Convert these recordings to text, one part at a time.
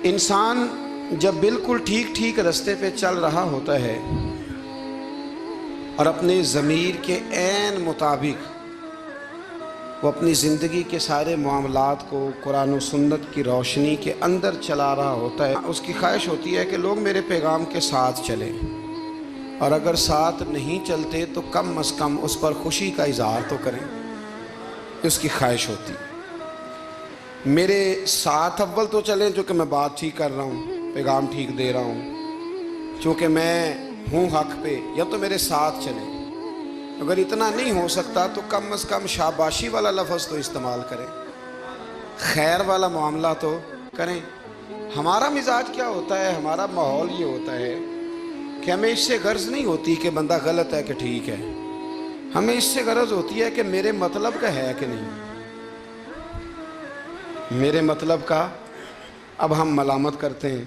انسان جب بالکل ٹھیک ٹھیک راستے پہ چل رہا ہوتا ہے اور اپنے ضمیر کے عین مطابق وہ اپنی زندگی کے سارے معاملات کو قرآن و سنت کی روشنی کے اندر چلا رہا ہوتا ہے، اس کی خواہش ہوتی ہے کہ لوگ میرے پیغام کے ساتھ چلیں، اور اگر ساتھ نہیں چلتے تو کم از کم اس پر خوشی کا اظہار تو کریں، اس کی خواہش ہوتی ہے۔ میرے ساتھ اول تو چلیں چونکہ میں بات ٹھیک کر رہا ہوں، پیغام ٹھیک دے رہا ہوں، چونکہ میں ہوں حق پہ، یا تو میرے ساتھ چلیں۔ اگر اتنا نہیں ہو سکتا تو کم از کم شاباشی والا لفظ تو استعمال کریں، خیر والا معاملہ تو کریں۔ ہمارا مزاج کیا ہوتا ہے، ہمارا ماحول یہ ہوتا ہے کہ ہمیں اس سے غرض نہیں ہوتی کہ بندہ غلط ہے کہ ٹھیک ہے، ہمیں اس سے غرض ہوتی ہے کہ میرے مطلب کا ہے کہ نہیں، میرے مطلب کا۔ اب ہم ملامت کرتے ہیں،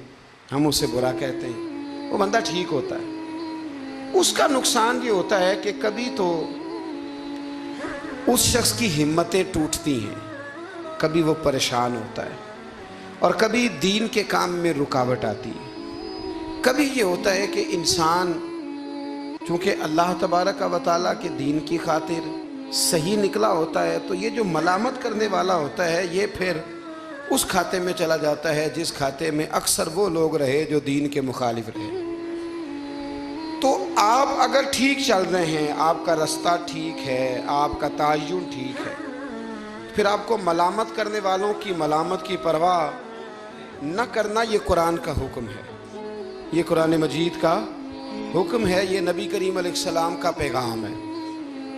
ہم اسے برا کہتے ہیں، وہ بندہ ٹھیک ہوتا ہے، اس کا نقصان یہ ہوتا ہے کہ کبھی تو اس شخص کی ہمتیں ٹوٹتی ہیں، کبھی وہ پریشان ہوتا ہے، اور کبھی دین کے کام میں رکاوٹ آتی ہے۔ کبھی یہ ہوتا ہے کہ انسان چونکہ اللہ تبارک و تعالیٰ کے دین کی خاطر صحیح نکلا ہوتا ہے، تو یہ جو ملامت کرنے والا ہوتا ہے یہ پھر اس کھاتے میں چلا جاتا ہے جس کھاتے میں اکثر وہ لوگ رہے جو دین کے مخالف رہے۔ تو آپ اگر ٹھیک چل رہے ہیں، آپ کا راستہ ٹھیک ہے، آپ کا تعین ٹھیک ہے، پھر آپ کو ملامت کرنے والوں کی ملامت کی پرواہ نہ کرنا، یہ قرآن کا حکم ہے، یہ قرآن مجید کا حکم ہے، یہ نبی کریم علیہ السلام کا پیغام ہے۔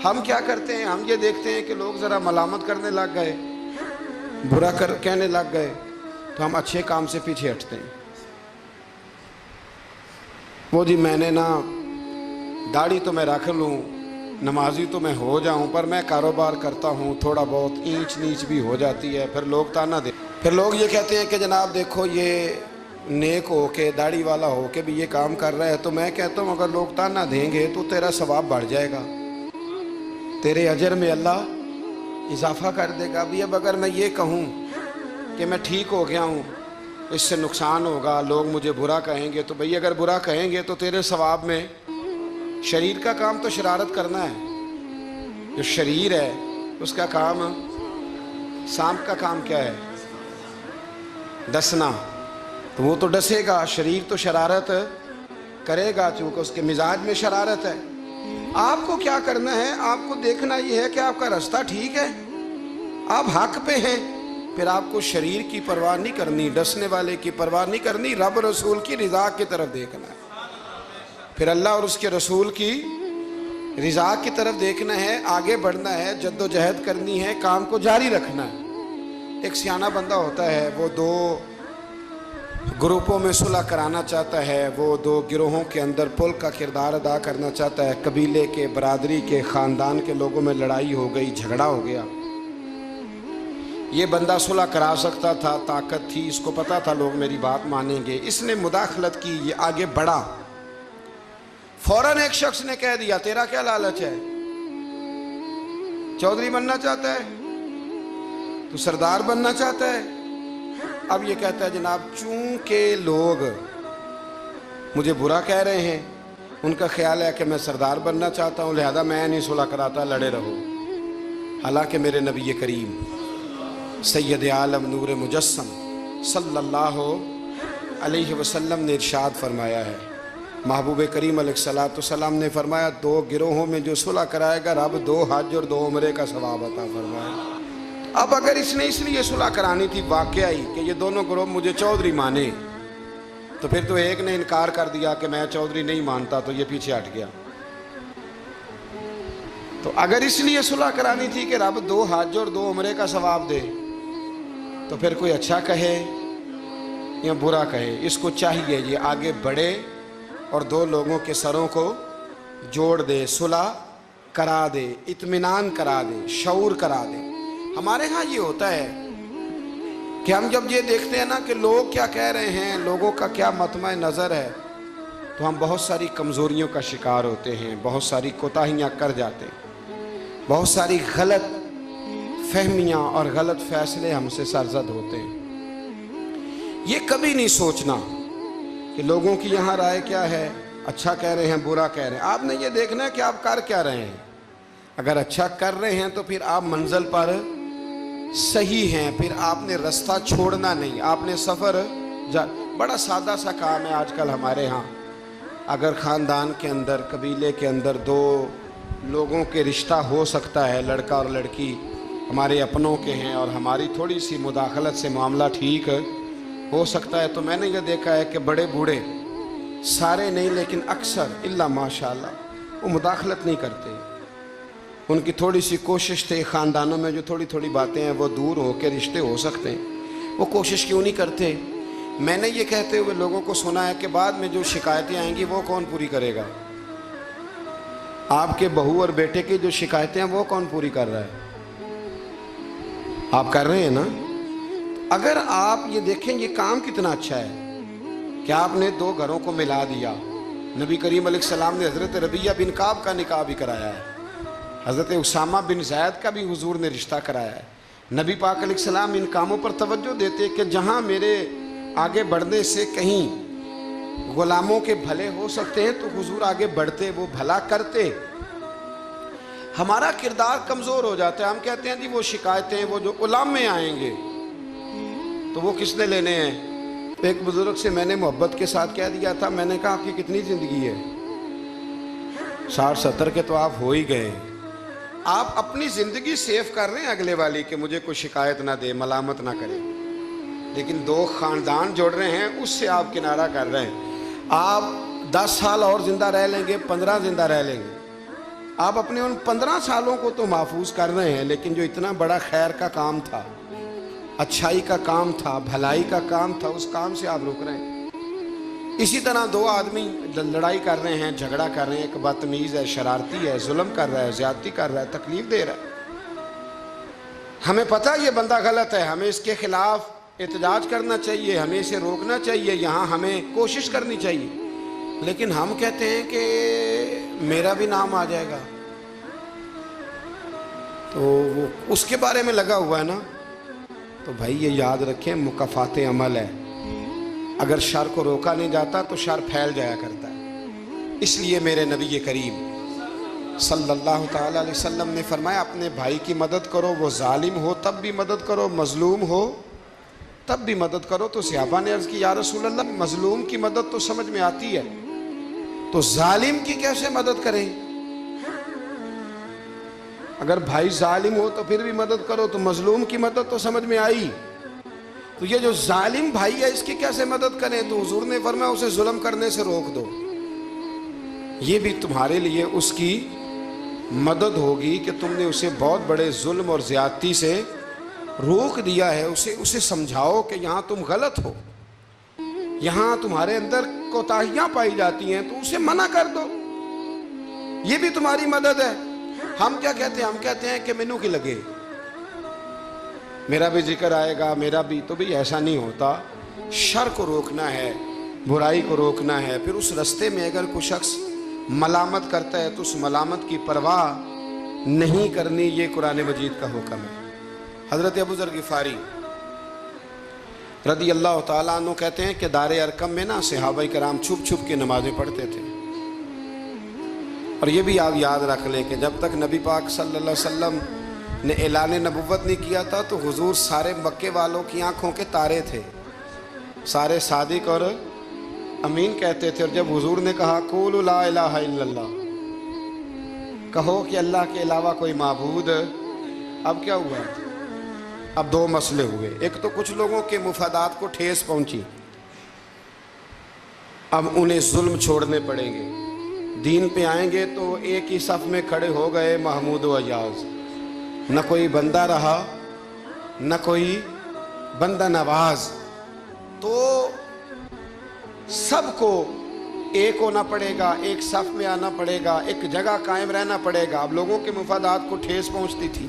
ہم کیا کرتے ہیں، ہم یہ دیکھتے ہیں کہ لوگ ذرا ملامت کرنے لگ گئے، برا کہنے لگ گئے، تو ہم اچھے کام سے پیچھے ہٹتے ہیں۔ وہ جی میں نے نا داڑھی تو میں رکھ لوں، نمازی تو میں ہو جاؤں، پر میں کاروبار کرتا ہوں، تھوڑا بہت اینچ نیچ بھی ہو جاتی ہے، پھر لوگ تانا دے، پھر لوگ یہ کہتے ہیں کہ جناب دیکھو یہ نیک ہو کے داڑھی والا ہو کے بھی یہ کام کر رہا ہے۔ تو میں کہتا ہوں اگر لوگ تانا دیں گے تو تیرا ثواب بڑھ جائے گا، تیرے اجر میں اللہ اضافہ کر دے گا۔ بھی اب اگر میں یہ کہوں کہ میں ٹھیک ہو گیا ہوں، اس سے نقصان ہوگا، لوگ مجھے برا کہیں گے، تو بھئی اگر برا کہیں گے تو تیرے ثواب میں، شریر کا کام تو شرارت کرنا ہے، جو شریر ہے اس کا کام، سانپ کا کام کیا ہے، ڈسنا، تو وہ تو ڈسے گا، شریر تو شرارت کرے گا چونکہ اس کے مزاج میں شرارت ہے۔ آپ کو کیا کرنا ہے، آپ کو دیکھنا یہ ہے کہ آپ کا راستہ ٹھیک ہے، آپ حق پہ ہیں، پھر آپ کو شریر کی پرواہ نہیں کرنی، ڈسنے والے کی پرواہ نہیں کرنی، رب رسول کی رضا کی طرف دیکھنا ہے، پھر اللہ اور اس کے رسول کی رضا کی طرف دیکھنا ہے، آگے بڑھنا ہے، جد و جہد کرنی ہے، کام کو جاری رکھنا ہے۔ ایک سیانہ بندہ ہوتا ہے، وہ دو گروپوں میں صلح کرانا چاہتا ہے، وہ دو گروہوں کے اندر پل کا کردار ادا کرنا چاہتا ہے، قبیلے کے، برادری کے، خاندان کے لوگوں میں لڑائی ہو گئی، جھگڑا ہو گیا، یہ بندہ صلح کرا سکتا تھا، طاقت تھی، اس کو پتا تھا لوگ میری بات مانیں گے، اس نے مداخلت کی، یہ آگے بڑھا، فوراً ایک شخص نے کہہ دیا تیرا کیا لالچ ہے، چودھری بننا چاہتا ہے، تو سردار بننا چاہتا ہے؟ اب یہ کہتا ہے جناب چونکہ لوگ مجھے برا کہہ رہے ہیں، ان کا خیال ہے کہ میں سردار بننا چاہتا ہوں، لہذا میں نہیں صلح کراتا، لڑے رہو۔ حالانکہ میرے نبی کریم سید عالم نور مجسم صلی اللہ علیہ وسلم نے ارشاد فرمایا ہے، محبوب کریم علیہ السلام نے فرمایا دو گروہوں میں جو صلح کرائے گا رب 2 حج اور 2 عمرے کا ثواب عطا فرمائے۔ اب اگر اس نے اس لیے صلح کرانی تھی واقعہ ہی کہ یہ دونوں گروہ مجھے چودھری مانے، تو پھر تو ایک نے انکار کر دیا کہ میں چودھری نہیں مانتا، تو یہ پیچھے ہٹ گیا۔ تو اگر اس لیے صلح کرانی تھی کہ رب 2 حج اور 2 عمرے کا ثواب دے، تو پھر کوئی اچھا کہے یا برا کہے، اس کو چاہیے یہ آگے بڑھے اور 2 لوگوں کے سروں کو جوڑ دے، صلح کرا دے، اطمینان کرا دے، شعور کرا دے۔ ہمارے ہاں یہ ہوتا ہے کہ ہم جب یہ دیکھتے ہیں نا کہ لوگ کیا کہہ رہے ہیں، لوگوں کا کیا مطمع نظر ہے، تو ہم بہت ساری کمزوریوں کا شکار ہوتے ہیں، بہت ساری کوتاہیاں کر جاتے ہیں، بہت ساری غلط فہمیاں اور غلط فیصلے ہم سے سرزد ہوتے ہیں۔ یہ کبھی نہیں سوچنا کہ لوگوں کی یہاں رائے کیا ہے، اچھا کہہ رہے ہیں برا کہہ رہے ہیں. آپ نے یہ دیکھنا ہے کہ آپ کر کیا رہے ہیں. اگر اچھا کر رہے ہیں تو پھر آپ منزل پر صحیح ہیں، پھر آپ نے رستہ چھوڑنا نہیں، آپ نے سفر بڑا سادہ سا کام ہے آج کل ہمارے ہاں. اگر خاندان کے اندر، قبیلے کے اندر دو لوگوں کے رشتہ ہو سکتا ہے، لڑکا اور لڑکی ہمارے اپنوں کے ہیں اور ہماری تھوڑی سی مداخلت سے معاملہ ٹھیک ہو سکتا ہے، تو میں نے یہ دیکھا ہے کہ بڑے بوڑھے، سارے نہیں لیکن اکثر الا ماشاءاللہ، وہ مداخلت نہیں کرتے. ان کی تھوڑی سی کوشش تھے خاندانوں میں جو تھوڑی تھوڑی باتیں ہیں وہ دور ہو کے رشتے ہو سکتے ہیں، وہ کوشش کیوں نہیں کرتے؟ میں نے یہ کہتے ہوئے لوگوں کو سنا ہے کہ بعد میں جو شکایتیں آئیں گی وہ کون پوری کرے گا؟ آپ کے بہو اور بیٹے کی جو شکایتیں ہیں وہ کون پوری کر رہا ہے؟ آپ کر رہے ہیں نا؟ اگر آپ یہ دیکھیں یہ کام کتنا اچھا ہے کہ آپ نے دو گھروں کو ملا دیا. نبی کریم علیہ السلام نے حضرت ربیہ بن کعب کا نکاح بھی کرایا ہے، حضرت اسامہ بن زید کا بھی حضور نے رشتہ کرایا ہے. نبی پاک علیہ السلام ان کاموں پر توجہ دیتے کہ جہاں میرے آگے بڑھنے سے کہیں غلاموں کے بھلے ہو سکتے ہیں تو حضور آگے بڑھتے، وہ بھلا کرتے. ہمارا کردار کمزور ہو جاتا ہے، ہم کہتے ہیں جی وہ شکایتیں، وہ جو علماء آئیں گے تو وہ کس نے لینے ہیں؟ ایک بزرگ سے میں نے محبت کے ساتھ کہہ دیا تھا، میں نے کہا آپ کی کتنی زندگی ہے؟ 60-70 کے تو آپ ہو ہی گئے. آپ اپنی زندگی سیف کر رہے ہیں اگلے والی کہ مجھے کوئی شکایت نہ دے، ملامت نہ کرے، لیکن دو خاندان جوڑ رہے ہیں اس سے آپ کنارہ کر رہے ہیں. آپ 10 سال اور زندہ رہ لیں گے، 15 زندہ رہ لیں گے، آپ اپنے ان 15 سالوں کو تو محفوظ کر رہے ہیں، لیکن جو اتنا بڑا خیر کا کام تھا، اچھائی کا کام تھا، بھلائی کا کام تھا، اس کام سے آپ رک رہے ہیں. اسی طرح دو آدمی لڑائی کر رہے ہیں، جھگڑا کر رہے ہیں، ایک بدتمیز ہے، شرارتی ہے، ظلم کر رہا ہے، زیادتی کر رہا ہے، تکلیف دے رہا ہے. ہمیں پتہ یہ بندہ غلط ہے، ہمیں اس کے خلاف احتجاج کرنا چاہیے، ہمیں اسے روکنا چاہیے، یہاں ہمیں کوشش کرنی چاہیے، لیکن ہم کہتے ہیں کہ میرا بھی نام آ جائے گا، تو وہ اس کے بارے میں لگا ہوا ہے نا. تو بھائی یہ یاد رکھیں مکافات عمل ہے، اگر شر کو روکا نہیں جاتا تو شر پھیل جایا کرتا ہے. اس لیے میرے نبی کریم صلی اللہ تعالی علیہ وسلم نے فرمایا اپنے بھائی کی مدد کرو، وہ ظالم ہو تب بھی مدد کرو، مظلوم ہو تب بھی مدد کرو. تو صحابہ نے عرض کی یا رسول اللہ مظلوم کی مدد تو سمجھ میں آتی ہے، تو ظالم کی کیسے مدد کریں؟ اگر بھائی ظالم ہو تو پھر بھی مدد کرو، تو مظلوم کی مدد تو سمجھ میں آئی، تو یہ جو ظالم بھائی ہے اس کی کیسے مدد کریں؟ تو حضور نے فرمایا اسے ظلم کرنے سے روک دو. یہ بھی تمہارے لیے اس کی مدد ہوگی کہ تم نے اسے بہت بڑے ظلم اور زیادتی سے روک دیا ہے. اسے سمجھاؤ کہ یہاں تم غلط ہو، یہاں تمہارے اندر کوتاہیاں پائی جاتی ہیں، تو اسے منع کر دو، یہ بھی تمہاری مدد ہے. ہم کیا کہتے ہیں؟ ہم کہتے ہیں کہ مینوں کی لگے، میرا بھی ذکر آئے گا، میرا بھی. تو بھی ایسا نہیں ہوتا. شر کو روکنا ہے، برائی کو روکنا ہے. پھر اس رستے میں اگر کوئی شخص ملامت کرتا ہے تو اس ملامت کی پرواہ نہیں کرنی، یہ قرآن مجید کا حکم ہے. حضرت ابو ذر غفاری رضی اللہ تعالیٰ عنہ کہتے ہیں کہ دار ارقم میں نا صحابہ کرام چھپ چھپ کے نمازیں پڑھتے تھے. اور یہ بھی آپ یاد رکھ لیں کہ جب تک نبی پاک صلی اللہ علیہ وسلم نے اعلان نبوت نہیں کیا تھا تو حضور سارے مکے والوں کی آنکھوں کے تارے تھے، سارے صادق اور امین کہتے تھے. اور جب حضور نے کہا قولوا لا الہ الا اللہ، کہو کہ اللہ کے علاوہ کوئی معبود، اب کیا ہوا؟ اب دو مسئلے ہوئے. ایک تو کچھ لوگوں کے مفادات کو ٹھیس پہنچی، اب انہیں ظلم چھوڑنے پڑیں گے. دین پہ آئیں گے تو ایک ہی صف میں کھڑے ہو گئے محمود و ایاز، نہ کوئی بندہ رہا نہ کوئی بندہ نواز. تو سب کو ایک ہونا پڑے گا، ایک صف میں آنا پڑے گا، ایک جگہ قائم رہنا پڑے گا. اب لوگوں کے مفادات کو ٹھیس پہنچتی تھی.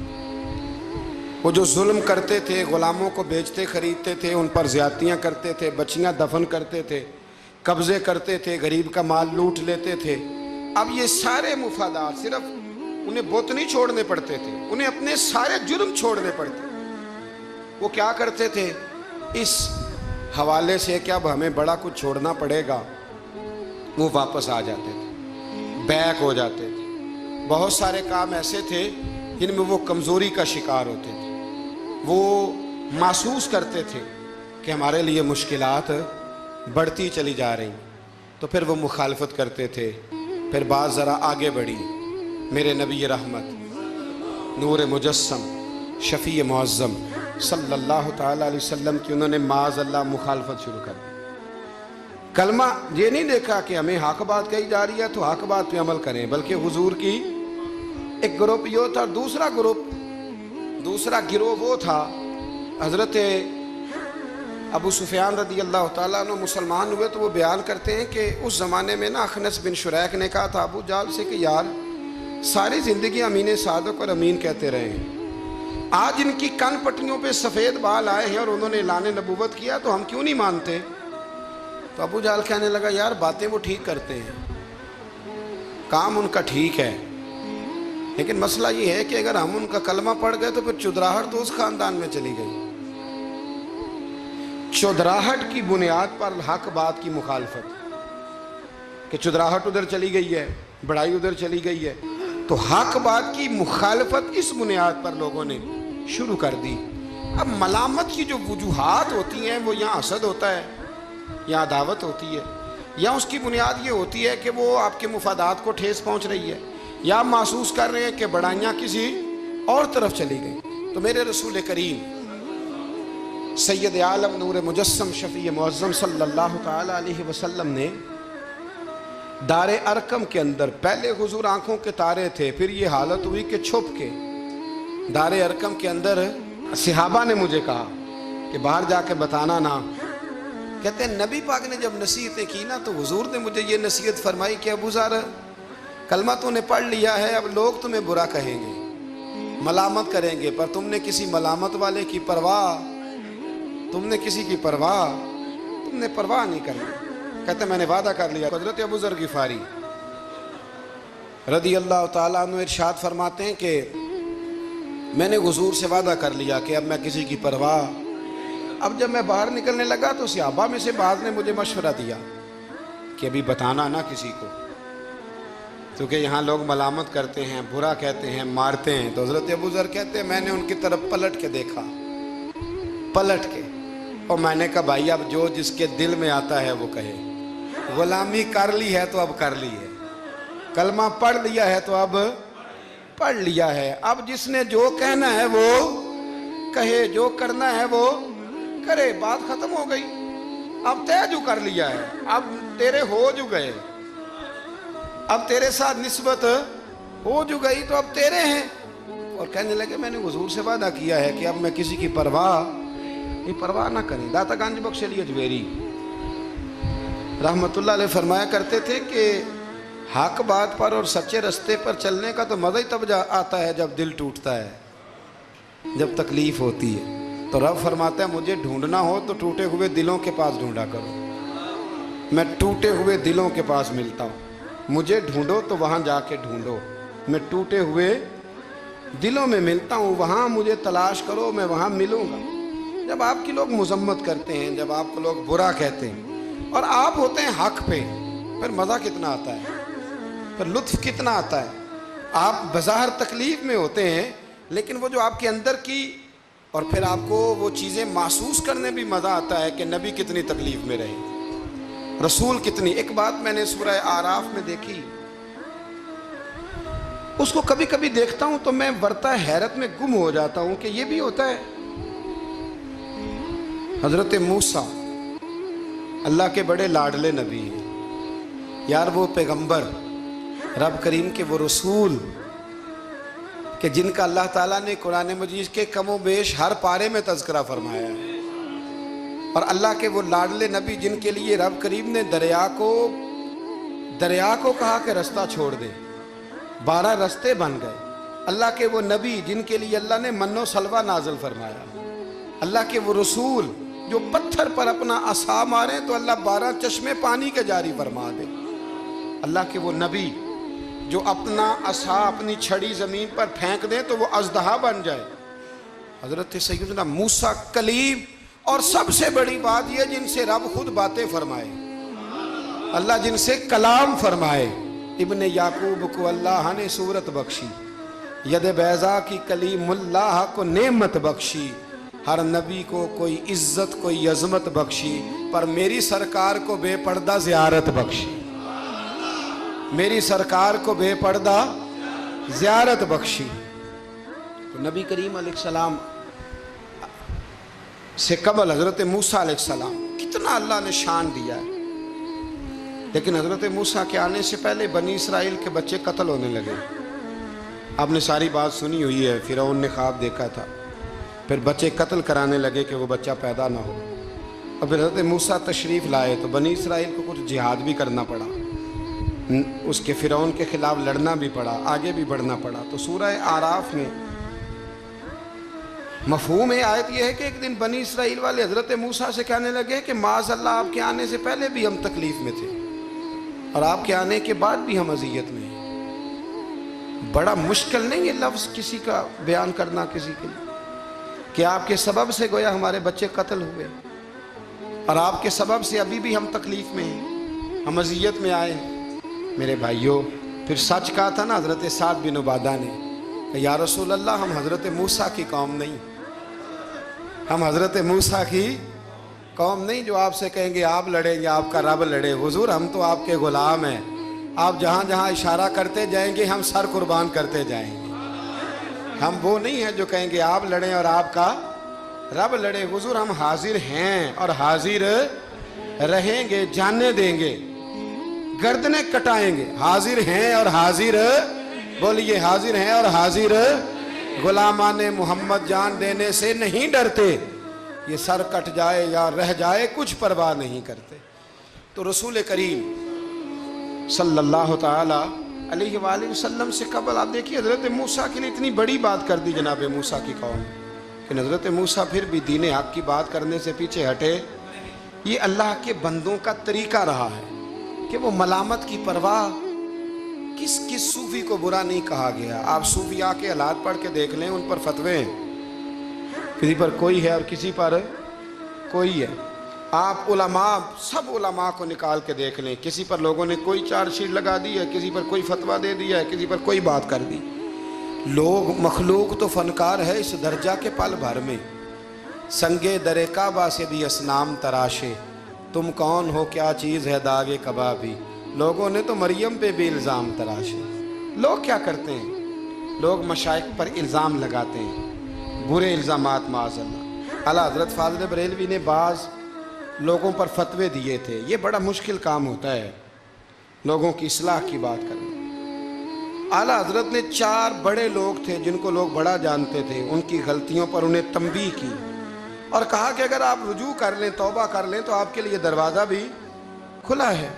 وہ جو ظلم کرتے تھے، غلاموں کو بیچتے خریدتے تھے، ان پر زیادتیاں کرتے تھے، بچیاں دفن کرتے تھے، قبضے کرتے تھے، غریب کا مال لوٹ لیتے تھے. اب یہ سارے مفادات صرف انہیں بت نہیں چھوڑنے پڑتے تھے، انہیں اپنے سارے جرم چھوڑنے پڑتے. وہ کیا کرتے تھے؟ اس حوالے سے کہ اب ہمیں بڑا کچھ چھوڑنا پڑے گا، وہ واپس آ جاتے تھے، بیک ہو جاتے تھے۔ بہت سارے کام ایسے تھے جن میں وہ کمزوری کا شکار ہوتے تھے، وہ محسوس کرتے تھے کہ ہمارے لیے مشکلات بڑھتی چلی جا رہی، تو پھر وہ مخالفت کرتے تھے۔ پھر بات ذرا آگے بڑھی، میرے نبی رحمت، نور مجسم، شفیع معظم صلی اللہ تعالیٰ علیہ وسلم کی انہوں نے معاذ اللہ مخالفت شروع کر دی۔ کلمہ یہ نہیں دیکھا کہ ہمیں حق بات کہی جا رہی ہے تو حق بات پہ عمل کریں، بلکہ حضور کی ایک گروپ یہ تھا، اور دوسرا گروہ وہ تھا۔ حضرت ابو سفیان رضی اللہ تعالیٰ عنہ مسلمان ہوئے تو وہ بیان کرتے ہیں کہ اس زمانے میں نا اخنس بن شریک نے کہا تھا ابو جہل سے کہ یار ساری زندگی امین صادق اور امین کہتے رہے ہیں، آج ان کی کن پٹیوں پہ سفید بال آئے ہیں اور انہوں نے اعلان نبوت کیا تو ہم کیوں نہیں مانتے؟ تو ابو جہل کہنے لگا یار باتیں وہ ٹھیک کرتے ہیں، کام ان کا ٹھیک ہے، لیکن مسئلہ یہ ہے کہ اگر ہم ان کا کلمہ پڑھ گئے تو پھر چودراہٹ تو اس خاندان میں چلی گئی۔ چودراہٹ کی بنیاد پر حق بات کی مخالفت، کہ چودراہٹ ادھر چلی گئی ہے، بڑائی ادھر چلی گئی ہے، تو حق بات کی مخالفت اس بنیاد پر لوگوں نے شروع کر دی۔ اب ملامت کی جو وجوہات ہوتی ہیں وہ یہاں حسد ہوتا ہے یا عداوت ہوتی ہے، یا اس کی بنیاد یہ ہوتی ہے کہ وہ آپ کے مفادات کو ٹھیس پہنچ رہی ہے، یا آپ محسوس کر رہے ہیں کہ بڑائیاں کسی اور طرف چلی گئیں۔ تو میرے رسول کریم سید عالم نور مجسم شفیع معظم صلی اللہ تعالیٰ علیہ وسلم نے دار ارقم کے اندر، پہلے حضور آنکھوں کے تارے تھے، پھر یہ حالت ہوئی کہ چھپ کے دار ارقم کے اندر صحابہ نے مجھے کہا کہ باہر جا کے بتانا نا، کہتے ہیں نبی پاک نے جب نصیحتیں کی نا تو حضور نے مجھے یہ نصیحت فرمائی کہ ابو ذر کلمہ تو نے پڑھ لیا ہے، اب لوگ تمہیں برا کہیں گے، ملامت کریں گے، پر تم نے کسی ملامت والے کی پرواہ، تم نے کسی کی پرواہ، تم نے پرواہ نہیں کرنی۔ کہتے ہیں میں نے وعدہ کر لیا۔ حضرت ابو ذر غفاری رضی اللہ تعالیٰ عنہ ارشاد فرماتے ہیں کہ میں نے حضور سے وعدہ کر لیا کہ اب میں کسی کی پرواہ۔ اب جب میں باہر نکلنے لگا تو صحابہ میں سے بعض نے مجھے مشورہ دیا کہ ابھی بتانا نہ کسی کو، کیونکہ یہاں لوگ ملامت کرتے ہیں، برا کہتے ہیں، مارتے ہیں۔ تو حضرت ابو ذر کہتے ہیں میں نے ان کی طرف پلٹ کے دیکھا، پلٹ کے، اور میں نے کہا بھائی اب جو جس کے دل میں آتا ہے وہ کہے، غلامی کر لی ہے تو اب کر لی ہے، کلمہ پڑھ لیا ہے تو اب پڑھ لیا ہے، اب جس نے جو کہنا ہے وہ کہے، جو کرنا ہے وہ کرے، بات ختم ہو گئی، اب طے جو کر لیا ہے، اب تیرے ہو جو گئے، اب تیرے ساتھ نسبت ہو جو گئی تو اب تیرے ہیں۔ اور کہنے لگے میں نے حضور سے وعدہ کیا ہے کہ اب میں کسی کی پرواہ نہ کریں۔ داتا گنج بخش علی اجمیری رحمت اللہ علیہ فرمایا کرتے تھے کہ حق بات پر اور سچے رستے پر چلنے کا تو مزہ ہی تب آتا ہے جب دل ٹوٹتا ہے، جب تکلیف ہوتی ہے۔ تو رب فرماتا ہے مجھے ڈھونڈنا ہو تو ٹوٹے ہوئے دلوں کے پاس ڈھونڈا کرو، میں ٹوٹے ہوئے دلوں کے پاس ملتا ہوں، مجھے ڈھونڈو تو وہاں جا کے ڈھونڈو، میں ٹوٹے ہوئے دلوں میں ملتا ہوں، وہاں مجھے تلاش کرو، میں وہاں ملوں گا۔ جب آپ کی لوگ مذمت کرتے ہیں، جب آپ کو لوگ برا کہتے ہیں اور آپ ہوتے ہیں حق پہ، پھر مزہ کتنا آتا ہے، پھر لطف کتنا آتا ہے۔ آپ بظاہر تکلیف میں ہوتے ہیں لیکن وہ جو آپ کے اندر کی، اور پھر آپ کو وہ چیزیں محسوس کرنے بھی مزہ آتا ہے کہ نبی کتنی تکلیف میں رہے، رسول کتنی۔ ایک بات میں نے سورہ اعراف میں دیکھی، اس کو کبھی کبھی دیکھتا ہوں تو میں ورطہ حیرت میں گم ہو جاتا ہوں کہ یہ بھی ہوتا ہے۔ حضرت موسیٰ اللہ کے بڑے لاڈلے نبی ہیں، یار وہ پیغمبر، رب کریم کے وہ رسول کہ جن کا اللہ تعالیٰ نے قرآن مجید کے کم و بیش ہر پارے میں تذکرہ فرمایا ہے، اور اللہ کے وہ لاڈلے نبی جن کے لیے رب کریم نے دریا کو کہا کہ رستہ چھوڑ دے، 12 رستے بن گئے۔ اللہ کے وہ نبی جن کے لیے اللہ نے من و سلوہ نازل فرمایا، اللہ کے وہ رسول جو پتھر پر اپنا عصا مارے تو اللہ 12 چشمے پانی کے جاری فرما دے، اللہ کے وہ نبی جو اپنا عصا، اپنی چھڑی زمین پر پھینک دیں تو وہ اژدہا بن جائے۔ حضرت سیدنا موسیٰ کلیم اور سب سے بڑی بات یہ جن سے رب خود باتیں فرمائے، اللہ جن سے کلام فرمائے۔ ابن یعقوب کو اللہ نے صورت بخشی، ید بیضا کی کلیم اللہ کو نعمت بخشی، ہر نبی کو کوئی عزت کوئی عظمت بخشی، پر میری سرکار کو بے پردہ زیارت بخشی، میری سرکار کو بے پردہ زیارت بخشی۔ تو نبی کریم علیہ السلام سے قبل حضرت موسیٰ علیہ السلام کتنا اللہ نے شان دیا ہے، لیکن حضرت موسیٰ کے آنے سے پہلے بنی اسرائیل کے بچے قتل ہونے لگے۔ آپ نے ساری بات سنی ہوئی ہے، فرعون نے خواب دیکھا تھا، پھر بچے قتل کرانے لگے کہ وہ بچہ پیدا نہ ہو، اور پھر حضرت موسیٰ تشریف لائے تو بنی اسرائیل کو کچھ جہاد بھی کرنا پڑا، اس کے فرعون کے خلاف لڑنا بھی پڑا، آگے بھی بڑھنا پڑا۔ تو سورہ اعراف میں مفہوم آیت یہ ہے کہ ایک دن بنی اسرائیل والے حضرت موسیٰ سے کہنے لگے کہ معاذ اللہ آپ کے آنے سے پہلے بھی ہم تکلیف میں تھے اور آپ کے آنے کے بعد بھی ہم اذیت میں ہیں۔ بڑا مشکل نہیں یہ لفظ کسی کا بیان کرنا کسی کے لیے کہ آپ کے سبب سے گویا ہمارے بچے قتل ہوئے اور آپ کے سبب سے ابھی بھی ہم تکلیف میں ہیں، ہم اذیت میں آئے ہیں۔ میرے بھائیوں، پھر سچ کہا تھا نا حضرت سعد بن عبادہ نے کہ یا رسول اللہ ہم حضرت موسیٰ کی قوم نہیں، ہم حضرت موسیٰ کی قوم نہیں جو آپ سے کہیں گے آپ لڑیں یا آپ کا رب لڑے۔ حضور ہم تو آپ کے غلام ہیں، آپ جہاں جہاں اشارہ کرتے جائیں گے ہم سر قربان کرتے جائیں گے۔ ہم وہ نہیں ہیں جو کہیں گے آپ لڑیں اور آپ کا رب لڑے۔ حضور ہم حاضر ہیں اور حاضر رہیں گے، جاننے دیں گے، گردنیں کٹائیں گے، حاضر ہیں اور حاضر، بولیے حاضر ہیں اور حاضر، غلامان محمد جان دینے سے نہیں ڈرتے، یہ سر کٹ جائے یا رہ جائے کچھ پرواہ نہیں کرتے۔ تو رسول کریم صلی اللہ تعالی علیہ وآلہ وسلم سے قبل آپ دیکھیے حضرت موسیٰ کے لیے اتنی بڑی بات کر دی جناب موسیٰ کی قوم کہ حضرت موسیٰ پھر بھی دین حق کی بات کرنے سے پیچھے ہٹے۔ یہ اللہ کے بندوں کا طریقہ رہا ہے کہ وہ ملامت کی پرواہ، کس کس صوفی کو برا نہیں کہا گیا۔ آپ صوفیاء کے حالات پڑھ کے دیکھ لیں، ان پر فتوے ہیں، کسی پر کوئی ہے اور کسی پر کوئی ہے۔ آپ علماء، سب علماء کو نکال کے دیکھ لیں، کسی پر لوگوں نے کوئی چارج شیٹ لگا دی ہے، کسی پر کوئی فتویٰ دے دیا ہے، کسی پر کوئی بات کر دی۔ لوگ مخلوق تو فنکار ہے اس درجہ کے پل بھر میں، سنگے در کعبہ سے بھی اصنام تراشے، تم کون ہو کیا چیز ہے داغ کبابی۔ لوگوں نے تو مریم پہ بھی الزام تراشے۔ لوگ کیا کرتے ہیں؟ لوگ مشائخ پر الزام لگاتے ہیں، برے الزامات معاذ اللہ۔ اعلیٰ حضرت فاضل بریلوی نے بعض لوگوں پر فتوے دیے تھے، یہ بڑا مشکل کام ہوتا ہے لوگوں کی اصلاح کی بات کرنا۔ اعلیٰ حضرت نے 4 بڑے لوگ تھے جن کو لوگ بڑا جانتے تھے، ان کی غلطیوں پر انہیں تنبیہ کی اور کہا کہ اگر آپ رجوع کر لیں، توبہ کر لیں تو آپ کے لیے دروازہ بھی کھلا ہے۔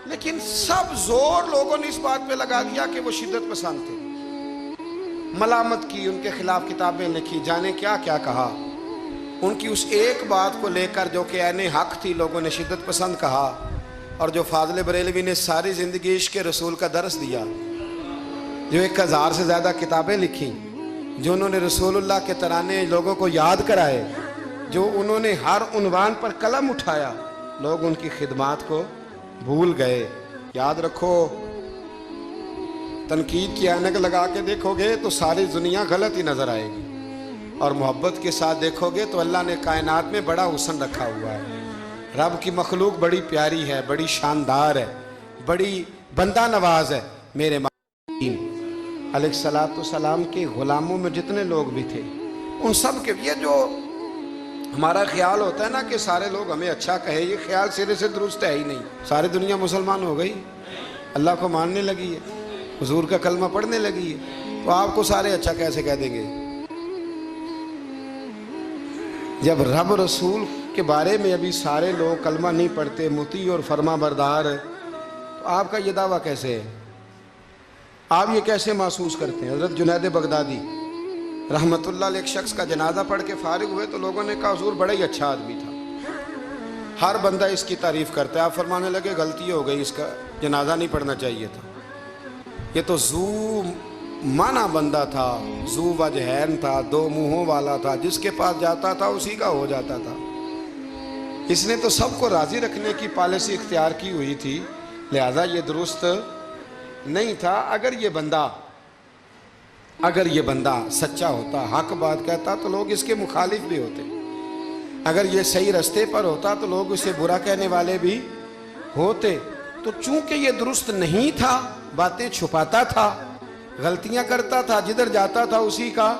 لیکن سب زور لوگوں نے اس بات پہ لگا دیا کہ وہ شدت پسند تھے، ملامت کی، ان کے خلاف کتابیں لکھی، جانے کیا کیا کہا۔ ان کی اس ایک بات کو لے کر جو کہ عین حق تھی، لوگوں نے شدت پسند کہا، اور جو فاضل بریلوی نے ساری زندگی عشق رسول کا درس دیا، جو 1000 سے زیادہ کتابیں لکھی، جو انہوں نے رسول اللہ کے ترانے لوگوں کو یاد کرائے، جو انہوں نے ہر عنوان پر قلم اٹھایا، لوگ ان کی خدمات کو بھول گئے۔ یاد رکھو، تنقید کی اینک لگا کے دیکھو گے تو ساری دنیا غلط ہی نظر آئے گی، اور محبت کے ساتھ دیکھو گے تو اللہ نے کائنات میں بڑا حسن رکھا ہوا ہے۔ رب کی مخلوق بڑی پیاری ہے، بڑی شاندار ہے، بڑی بندہ نواز ہے۔ میرے علیہ السلام کے غلاموں میں جتنے لوگ بھی تھے، ان سب کے، یہ جو ہمارا خیال ہوتا ہے نا کہ سارے لوگ ہمیں اچھا کہے، یہ خیال سرے سے درست ہے ہی نہیں۔ ساری دنیا مسلمان ہو گئی، اللہ کو ماننے لگی ہے، حضور کا کلمہ پڑھنے لگی ہے، تو آپ کو سارے اچھا کیسے کہہ دیں گے؟ جب رب رسول کے بارے میں ابھی سارے لوگ کلمہ نہیں پڑھتے، مطیع اور فرما بردار، تو آپ کا یہ دعویٰ کیسے ہے؟ آپ یہ کیسے محسوس کرتے ہیں؟ حضرت جنید بغدادی رحمت اللہ علیہ ایک شخص کا جنازہ پڑھ کے فارغ ہوئے تو لوگوں نے کہا حضور بڑا ہی اچھا آدمی تھا، ہر بندہ اس کی تعریف کرتا ہے۔ آپ فرمانے لگے غلطی ہو گئی، اس کا جنازہ نہیں پڑھنا چاہیے تھا، یہ تو ذو معنی بندہ تھا، ذو وجہین تھا، 2 منہوں والا تھا، جس کے پاس جاتا تھا اسی کا ہو جاتا تھا۔ اس نے تو سب کو راضی رکھنے کی پالیسی اختیار کی ہوئی تھی، لہذا یہ درست نہیں تھا۔ اگر یہ بندہ سچا ہوتا، حق بات کہتا، تو لوگ اس کے مخالف بھی ہوتے۔ اگر یہ صحیح رستے پر ہوتا تو لوگ اسے برا کہنے والے بھی ہوتے۔ تو چونکہ یہ درست نہیں تھا، باتیں چھپاتا تھا، غلطیاں کرتا تھا، جدھر جاتا تھا اسی کا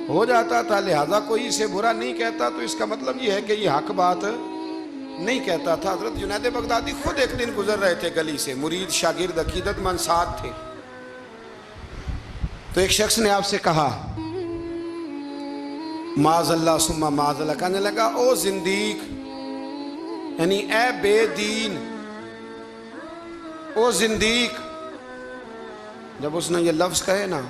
ہو جاتا تھا، لہذا کوئی اسے برا نہیں کہتا، تو اس کا مطلب یہ ہے کہ یہ حق بات نہیں کہتا تھا۔ حضرت جنید بغدادی خود ایک دن گزر رہے تھے گلی سے، مرید شاگرد عقیدت مند ساتھ تھے، تو ایک شخص نے آپ سے کہا معاذ اللہ ثم معاذ اللہ، کہنے لگا او زندیق، یعنی اے بے دین، او زندیق۔ جب اس نے یہ لفظ کہے نا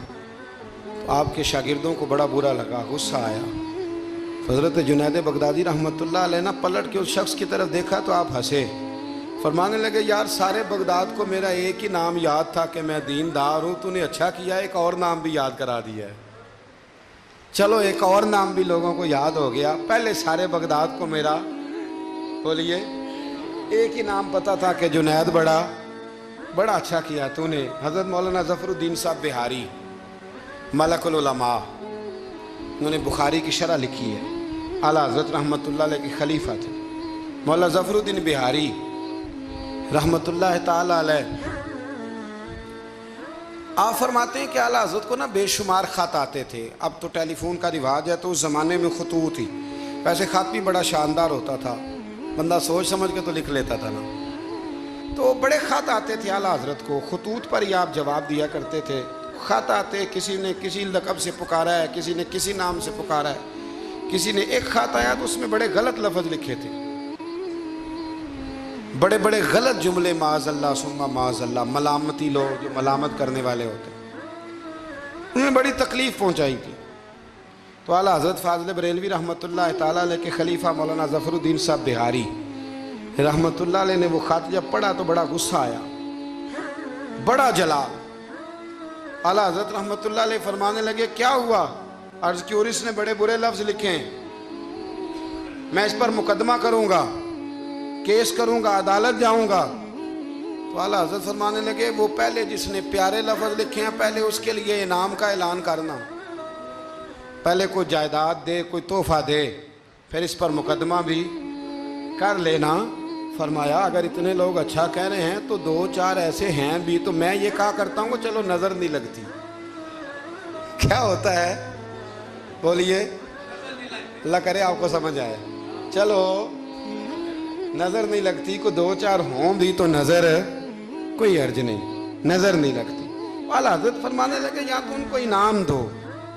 تو آپ کے شاگردوں کو بڑا برا لگا، غصہ آیا۔ حضرت جنید بغدادی رحمۃ اللہ علیہ نے پلٹ کے اس شخص کی طرف دیکھا تو آپ ہنسے، فرمانے لگے یار سارے بغداد کو میرا ایک ہی نام یاد تھا کہ میں دیندار ہوں، تو نے اچھا کیا ایک اور نام بھی یاد کرا دیا ہے۔ چلو ایک اور نام بھی لوگوں کو یاد ہو گیا، پہلے سارے بغداد کو میرا بولیے ایک ہی نام پتا تھا کہ جنید، بڑا اچھا کیا تو نے۔ حضرت مولانا ظفر الدین صاحب بہاری ملک العلماء، انہوں نے بخاری کی شرح لکھی ہے، اعلیٰ حضرت رحمۃ اللہ علیہ کے خلیفہ تھے مولانا ظفر الدین بہاری رحمۃ اللہ تعالی علیہ۔ آپ فرماتے ہیں کہ اعلیٰ حضرت کو نا بے شمار خط آتے تھے، اب تو ٹیلی فون کا رواج ہے، تو اس زمانے میں خطوط ہی، ویسے خط بھی بڑا شاندار ہوتا تھا، بندہ سوچ سمجھ کے تو لکھ لیتا تھا نا، تو بڑے خط آتے تھے اعلیٰ حضرت کو، خطوط پر ہی آپ جواب دیا کرتے تھے۔ خط آتے، کسی نے کسی لقب سے پکارا ہے، کسی نے کسی نام سے پکارا ہے، کسی نے ایک خط آیا تو اس میں بڑے غلط لفظ لکھے تھے، بڑے بڑے غلط جملے، معاذ اللہ ثم معاذ اللہ، ملامتی لوگ جو ملامت کرنے والے ہوتے، انہوں نے بڑی تکلیف پہنچائی تھی۔ تو اعلیٰ حضرت فاضل بریلوی رحمۃ اللہ تعالیٰ علیہ کے خلیفہ مولانا ظفر الدین صاحب بہاری رحمۃ اللہ علیہ نے وہ خط جب پڑھا تو بڑا غصہ آیا، بڑا جلا۔ اعلیٰ حضرت رحمۃ اللہ علیہ فرمانے لگے کیا ہوا؟ عرض کی اور اس نے بڑے برے لفظ لکھے ہیں، میں اس پر مقدمہ کروں گا، کیس کروں گا، عدالت جاؤں گا۔ تو اعلیٰ حضرت فرمانے لگے وہ پہلے جس نے پیارے لفظ لکھے ہیں پہلے اس کے لیے انعام کا اعلان کرنا، پہلے کوئی جائیداد دے، کوئی تحفہ دے، پھر اس پر مقدمہ بھی کر لینا۔ فرمایا اگر اتنے لوگ اچھا کہہ رہے ہیں تو دو چار ایسے ہیں بھی، تو میں یہ کہا کرتا ہوں کہ چلو نظر نہیں لگتی۔ کیا ہوتا ہے بولیے، اللہ کرے آپ کو سمجھ آئے، چلو نظر نہیں لگتی کو دو چار ہوں بھی تو نظر کوئی حرج نہیں، نظر نہیں لگتی۔ اعلیٰ حضرت فرمانے لگے یا تو ان کو انعام دو،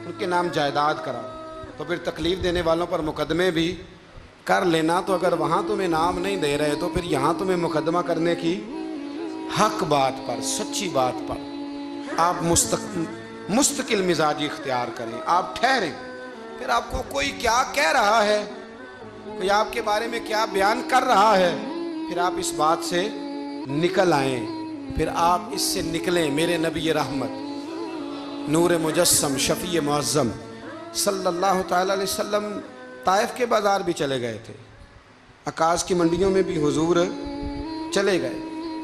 ان کے نام جائیداد کراؤ، تو پھر تکلیف دینے والوں پر مقدمے بھی کر لینا، تو اگر وہاں تمہیں انعام نہیں دے رہے تو پھر یہاں تمہیں مقدمہ کرنے کی حق بات پر، سچی بات پر آپ مستقل مزاجی اختیار کریں، آپ ٹھہریں، پھر آپ کو کوئی کیا کہہ رہا ہے، کوئی آپ کے بارے میں کیا بیان کر رہا ہے، پھر آپ اس بات سے نکل آئیں، پھر آپ اس سے نکلیں۔ میرے نبی رحمت نور مجسم شفیع معظم صلی اللہ تعالی علیہ وسلم طائف کے بازار بھی چلے گئے تھے، عکاظ کی منڈیوں میں بھی حضور چلے گئے،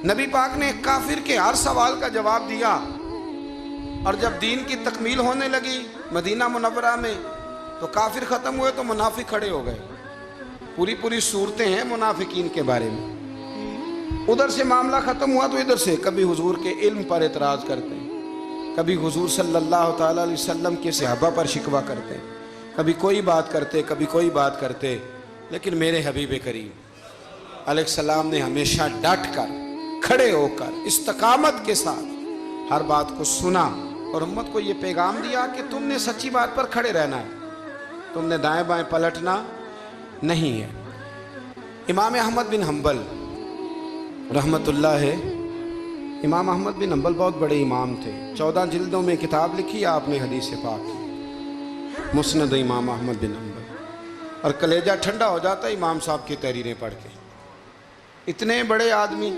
نبی پاک نے کافر کے ہر سوال کا جواب دیا، اور جب دین کی تکمیل ہونے لگی مدینہ منورہ میں تو کافر ختم ہوئے تو منافق کھڑے ہو گئے، پوری صورتیں ہیں منافقین کے بارے میں، ادھر سے معاملہ ختم ہوا تو ادھر سے کبھی حضور کے علم پر اعتراض کرتے ہیں، کبھی حضور صلی اللہ تعالی علیہ وسلم کے صحابہ پر شکوہ کرتے ہیں، کبھی کوئی بات کرتے کبھی کوئی بات کرتے، لیکن میرے حبیب کریم علیہ السلام نے ہمیشہ ڈٹ کر، کھڑے ہو کر، استقامت کے ساتھ ہر بات کو سنا، اور امت کو یہ پیغام دیا کہ تم نے سچی بات پر کھڑے رہنا ہے، تم نے دائیں بائیں پلٹنا نہیں ہے۔ امام احمد بن حنبل رحمت اللہ ہے، امام احمد بن حنبل بہت بڑے امام تھے، 14 جلدوں میں کتاب لکھی آپ نے حدیث پاک کی، مسند امام احمد بن حنبل، اور کلیجہ ٹھنڈا ہو جاتا امام صاحب کی تحریریں پڑھ کے۔ اتنے بڑے آدمی،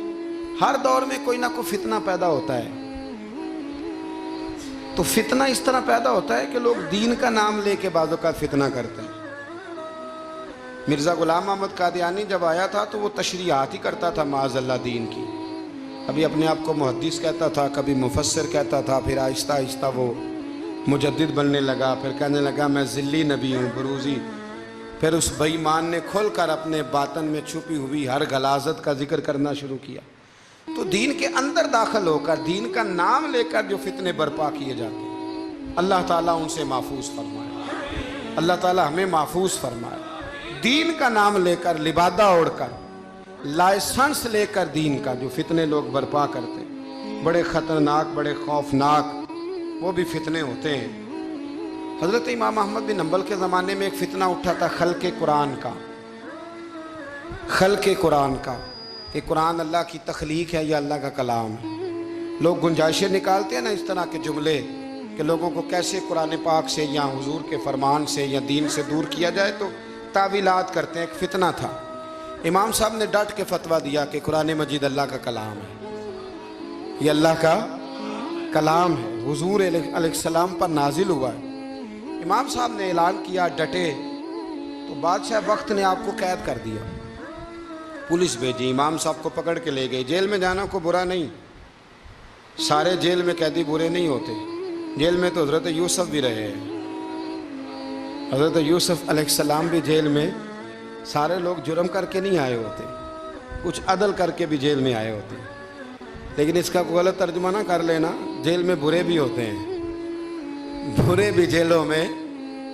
ہر دور میں کوئی نہ کوئی فتنہ پیدا ہوتا ہے، تو فتنہ اس طرح پیدا ہوتا ہے کہ لوگ دین کا نام لے کے بعض اوقات فتنہ کرتے ہیں، مرزا غلام احمد قادیانی جب آیا تھا تو وہ تشریحات ہی کرتا تھا معاذ اللہ دین کی، کبھی اپنے آپ کو محدث کہتا تھا، کبھی مفسر کہتا تھا، پھر آہستہ آہستہ وہ مجدد بننے لگا، پھر کہنے لگا میں ذلی نبی ہوں، بروزی۔ پھر اس بے ایمان نے کھل کر اپنے باطن میں چھپی ہوئی ہر غلاظت کا ذکر کرنا شروع کیا۔ تو دین کے اندر داخل ہو کر دین کا نام لے کر جو فتنے برپا کیے جاتے ہیں، اللہ تعالیٰ ان سے محفوظ فرمائے، اللہ تعالیٰ ہمیں محفوظ فرمائے۔ دین کا نام لے کر، لبادہ اوڑھ کر، لائسنس لے کر دین کا جو فتنے لوگ برپا کرتے ہیں، بڑے خطرناک، بڑے خوفناک وہ بھی فتنے ہوتے ہیں۔ حضرت امام احمد بن حنبل کے زمانے میں ایک فتنہ اٹھا تھا خلق قرآن کا، خلق قرآن کا، کہ قرآن اللہ کی تخلیق ہے یا اللہ کا کلام ہے۔ لوگ گنجائشیں نکالتے ہیں نا اس طرح کے جملے کہ لوگوں کو کیسے قرآن پاک سے یا حضور کے فرمان سے یا دین سے دور کیا جائے، تو تعویلات کرتے ہیں۔ ایک فتنہ تھا، امام صاحب نے ڈٹ کے فتویٰ دیا کہ قرآن مجید اللہ کا کلام ہے، یہ اللہ کا کلام ہے، حضور علیہ السلام پر نازل ہوا ہے۔ امام صاحب نے اعلان کیا، ڈٹے، تو بادشاہ وقت نے آپ کو قید کر دیا، پولیس بھیجی، امام صاحب کو پکڑ کے لے گئی۔ جیل میں جانا کو برا نہیں، سارے جیل میں قیدی برے نہیں ہوتے، جیل میں تو حضرت یوسف بھی رہے ہیں، حضرت یوسف علیہ السلام بھی جیل میں، سارے لوگ جرم کر کے نہیں آئے ہوتے، کچھ عدل کر کے بھی جیل میں آئے ہوتے ہیں۔ لیکن اس کا غلط ترجمہ نہ کر لینا، جیل میں برے بھی ہوتے ہیں، برے بھی جیلوں میں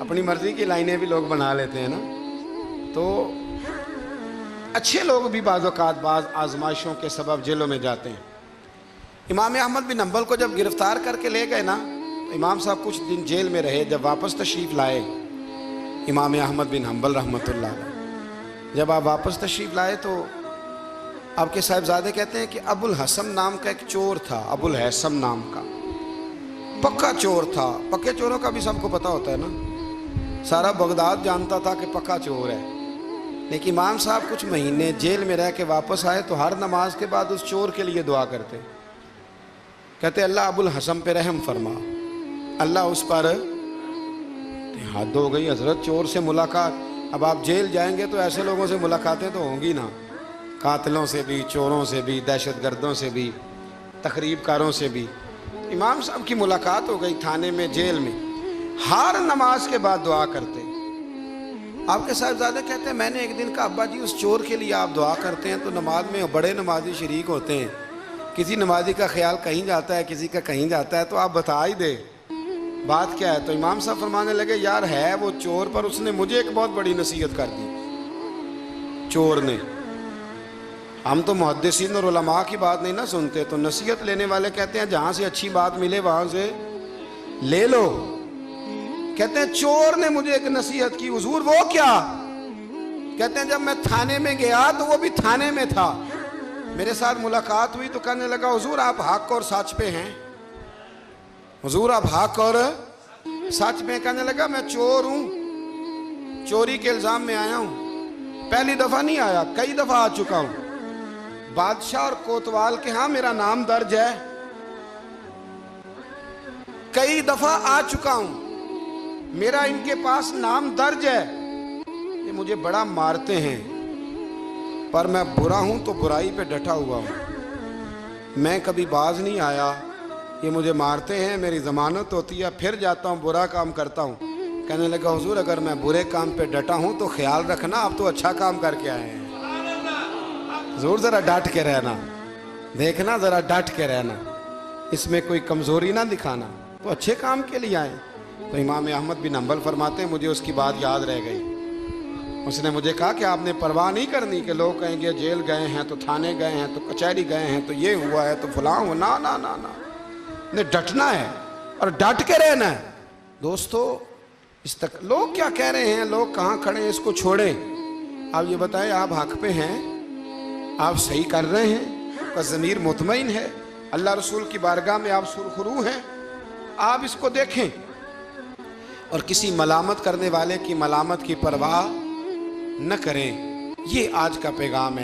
اپنی مرضی کی لائنیں بھی لوگ بنا لیتے ہیں نا، تو اچھے لوگ بھی بعض اوقات بعض آزمائشوں کے سبب جیلوں میں جاتے ہیں۔ امام احمد بن حنبل کو جب گرفتار کر کے لے گئے نا، تو امام صاحب کچھ دن جیل میں رہے، جب واپس تشریف لائے امام احمد بن حنبل رحمۃ اللہ علیہ، جب آپ واپس تشریف لائے تو آپ کے صاحبزادے کہتے ہیں کہ ابو الحسن نام کا ایک چور تھا، ابو الحسن نام کا پکا چور تھا۔ پکے چوروں کا بھی سب کو پتہ ہوتا ہے نا، سارا بغداد جانتا تھا کہ پکا چور ہے۔ لیکن امام صاحب کچھ مہینے جیل میں رہ کے واپس آئے تو ہر نماز کے بعد اس چور کے لیے دعا کرتے، کہتے اللہ ابو الحسن پہ رحم فرما، اللہ اس پر، حد ہو گئی حضرت، چور سے ملاقات۔ اب آپ جیل جائیں گے تو ایسے لوگوں سے ملاقاتیں تو ہوں گی نا، قاتلوں سے بھی، چوروں سے بھی، دہشت گردوں سے بھی، تخریب کاروں سے بھی۔ امام صاحب کی ملاقات ہو گئی تھانے میں، جیل میں، ہر نماز کے بعد دعا کرتے۔ آپ کے صاحبزادے کہتے ہیں میں نے ایک دن کہا ابا جی اس چور کے لیے آپ دعا کرتے ہیں تو نماز میں بڑے نمازی شریک ہوتے ہیں، کسی نمازی کا خیال کہیں جاتا ہے، کسی کا کہیں جاتا ہے، تو آپ بتا ہی دے بات کیا ہے۔ تو امام صاحب فرمانے لگے یار ہے وہ چور، پر اس نے مجھے ایک بہت بڑی نصیحت کر دی، چور نے۔ ہم تو محدثین اور علماء کی بات نہیں نہ سنتے، تو نصیحت لینے والے کہتے ہیں جہاں سے اچھی بات ملے وہاں سے لے لو۔ کہتے ہیں چور نے مجھے ایک نصیحت کی، حضور وہ کیا؟ کہتے ہیں جب میں تھانے میں گیا تو وہ بھی تھانے میں تھا، میرے ساتھ ملاقات ہوئی تو کہنے لگا حضور آپ حق اور سچ پہ ہیں، حضور آپ حق اور سچ پہ۔ کہنے لگا میں چور ہوں، چوری کے الزام میں آیا ہوں، پہلی دفعہ نہیں آیا، کئی دفعہ آ چکا ہوں، بادشاہ اور کوتوال کے ہاں میرا نام درج ہے، کئی دفعہ آ چکا ہوں، میرا ان کے پاس نام درج ہے، یہ مجھے بڑا مارتے ہیں، پر میں برا ہوں تو برائی پہ ڈٹا ہوا ہوں، میں کبھی باز نہیں آیا، یہ مجھے مارتے ہیں، میری ضمانت ہوتی ہے، پھر جاتا ہوں برا کام کرتا ہوں۔ کہنے لگا حضور اگر میں برے کام پہ ڈٹا ہوں تو خیال رکھنا آپ تو اچھا کام کر کے آئے ہیں، حضور ذرا ڈٹ کے رہنا، دیکھنا ذرا ڈٹ کے رہنا، اس میں کوئی کمزوری نہ دکھانا، تو اچھے کام کے لیے آئے۔ تو امام احمد بن حنبل فرماتے ہیں مجھے اس کی بات یاد رہ گئی، اس نے مجھے کہا کہ آپ نے پرواہ نہیں کرنی کہ لوگ کہیں گے جیل گئے ہیں تو تھانے گئے ہیں تو کچہری گئے ہیں تو یہ ہوا ہے تو فلاں ہوا، نا نا نا نا، نے ڈٹنا ہے اور ڈٹ کے رہنا ہے۔ دوستو لوگ کیا کہہ رہے ہیں، لوگ کہاں کھڑے ہیں، اس کو چھوڑیں، آپ یہ بتائیں آپ حق پہ ہیں، آپ صحیح کر رہے ہیں، آپ کا ضمیر مطمئن ہے، اللہ رسول کی بارگاہ میں آپ سرخرو ہیں، آپ اس کو دیکھیں اور کسی ملامت کرنے والے کی ملامت کی پرواہ نہ کریں۔ یہ آج کا پیغام ہے۔